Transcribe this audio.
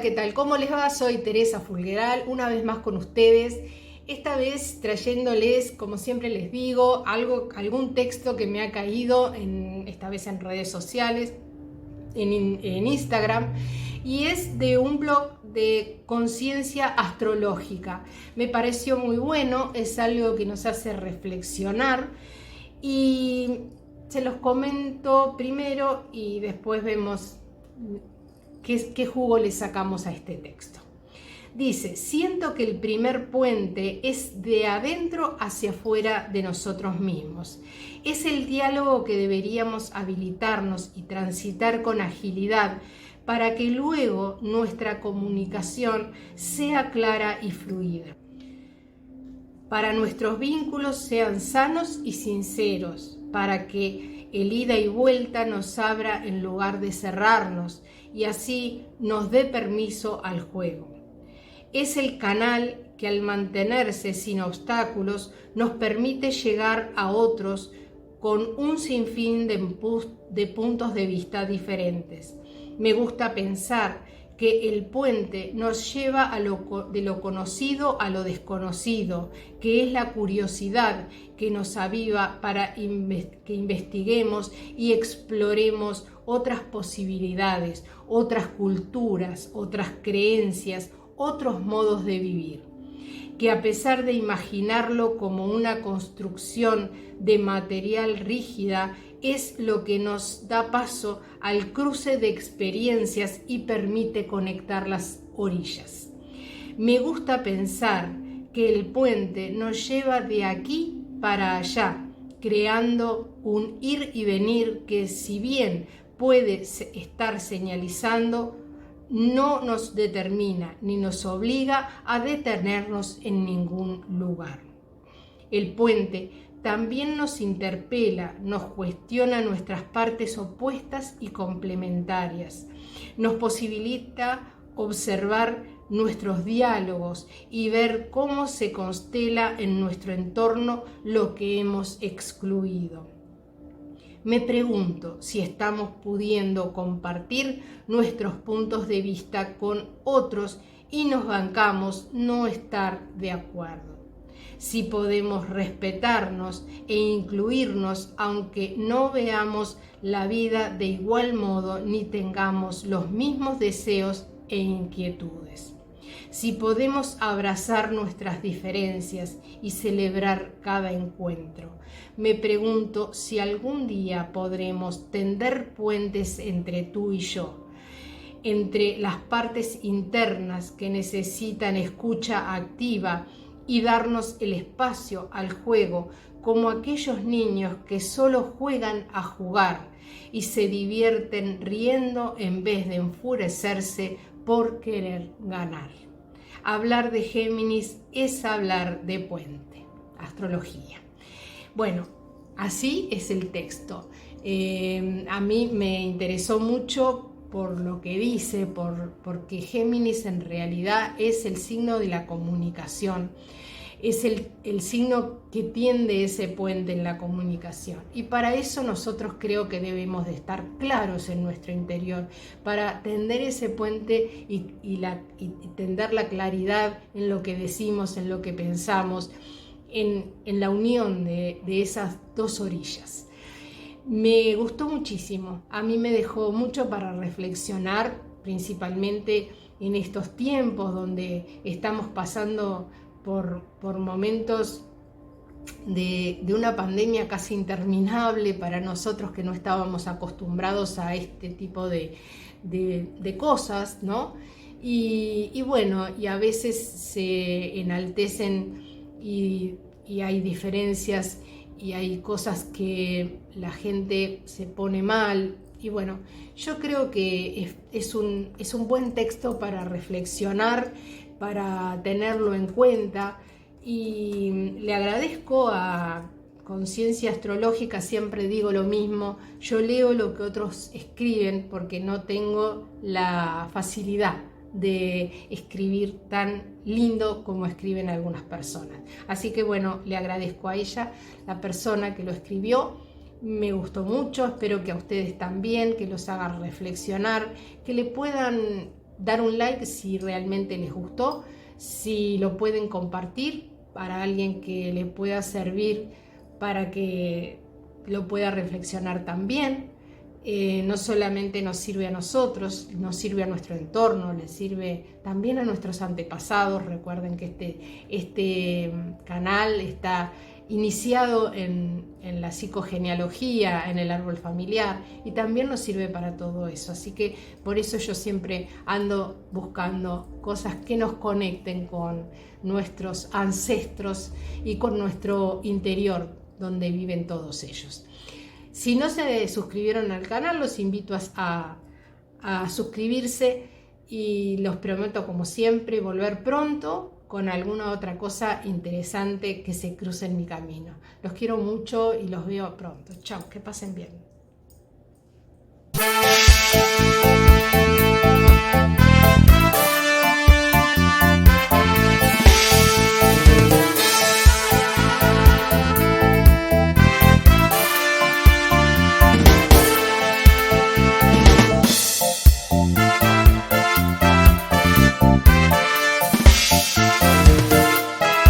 ¿qué tal? ¿Cómo les va? Soy Teresa Fulgueral, una vez más con ustedes. Esta vez trayéndoles, como siempre les digo, algún texto que me ha caído, esta vez en redes sociales, en Instagram, y es de un blog de conciencia astrológica. Me pareció muy bueno, es algo que nos hace reflexionar y se los comento primero y después vemos qué jugo le sacamos a este texto. Dice: siento que el primer puente es de adentro hacia afuera de nosotros mismos. Es el diálogo que deberíamos habilitarnos y transitar con agilidad para que luego nuestra comunicación sea clara y fluida. Para nuestros vínculos sean sanos y sinceros, para que el ida y vuelta nos abra en lugar de cerrarnos y así nos dé permiso al juego. Es el canal que al mantenerse sin obstáculos nos permite llegar a otros con un sinfín de puntos de vista diferentes. Me gusta pensar que el puente nos lleva de lo conocido a lo desconocido, que es la curiosidad que nos aviva para que investiguemos y exploremos otras posibilidades, otras culturas, otras creencias, otros modos de vivir, que a pesar de imaginarlo como una construcción de material rígida, es lo que nos da paso al cruce de experiencias y permite conectar las orillas. Me gusta pensar que el puente nos lleva de aquí para allá, creando un ir y venir que, si bien puede estar señalizando, no nos determina ni nos obliga a detenernos en ningún lugar. El puente también nos interpela, nos cuestiona nuestras partes opuestas y complementarias, nos posibilita observar nuestros diálogos y ver cómo se constela en nuestro entorno lo que hemos excluido. Me pregunto si estamos pudiendo compartir nuestros puntos de vista con otros y nos bancamos no estar de acuerdo. Si podemos respetarnos e incluirnos aunque no veamos la vida de igual modo ni tengamos los mismos deseos e inquietudes. Si podemos abrazar nuestras diferencias y celebrar cada encuentro. Me pregunto si algún día podremos tender puentes entre tú y yo, entre las partes internas que necesitan escucha activa y darnos el espacio al juego, como aquellos niños que solo juegan a jugar y se divierten riendo en vez de enfurecerse por querer ganar. Hablar de Géminis es hablar de puente. Astrología. Bueno, así es el texto. A mí me interesó mucho por lo que dice, porque Géminis en realidad es el signo de la comunicación, es el signo que tiende ese puente en la comunicación. Y para eso nosotros creo que debemos de estar claros en nuestro interior, para tender ese puente y tender la claridad en lo que decimos, en lo que pensamos, en la unión de esas dos orillas. Me gustó muchísimo, a mí me dejó mucho para reflexionar, principalmente en estos tiempos donde estamos pasando por momentos de una pandemia casi interminable para nosotros que no estábamos acostumbrados a este tipo de cosas, ¿no? Y bueno, y a veces se enaltecen y hay diferencias y hay cosas que la gente se pone mal. Y bueno, yo creo que es un buen texto para reflexionar, para tenerlo en cuenta, y le agradezco a Conciencia Astrológica, siempre digo lo mismo, yo leo lo que otros escriben porque no tengo la facilidad de escribir tan lindo como escriben algunas personas. Así que bueno, le agradezco a ella, la persona que lo escribió. Me gustó mucho, espero que a ustedes también, que los haga reflexionar, que le puedan dar un like si realmente les gustó, si lo pueden compartir para alguien que le pueda servir, para que lo pueda reflexionar también. No solamente nos sirve a nosotros, nos sirve a nuestro entorno, le sirve también a nuestros antepasados. Recuerden que este canal está iniciado en la psicogenealogía, en el árbol familiar, y también nos sirve para todo eso. Así que por eso yo siempre ando buscando cosas que nos conecten con nuestros ancestros y con nuestro interior, donde viven todos ellos. Si no se suscribieron al canal, los invito a suscribirse, y los prometo, como siempre, volver pronto con alguna otra cosa interesante que se cruce en mi camino. Los quiero mucho y los veo pronto. Chao, que pasen bien.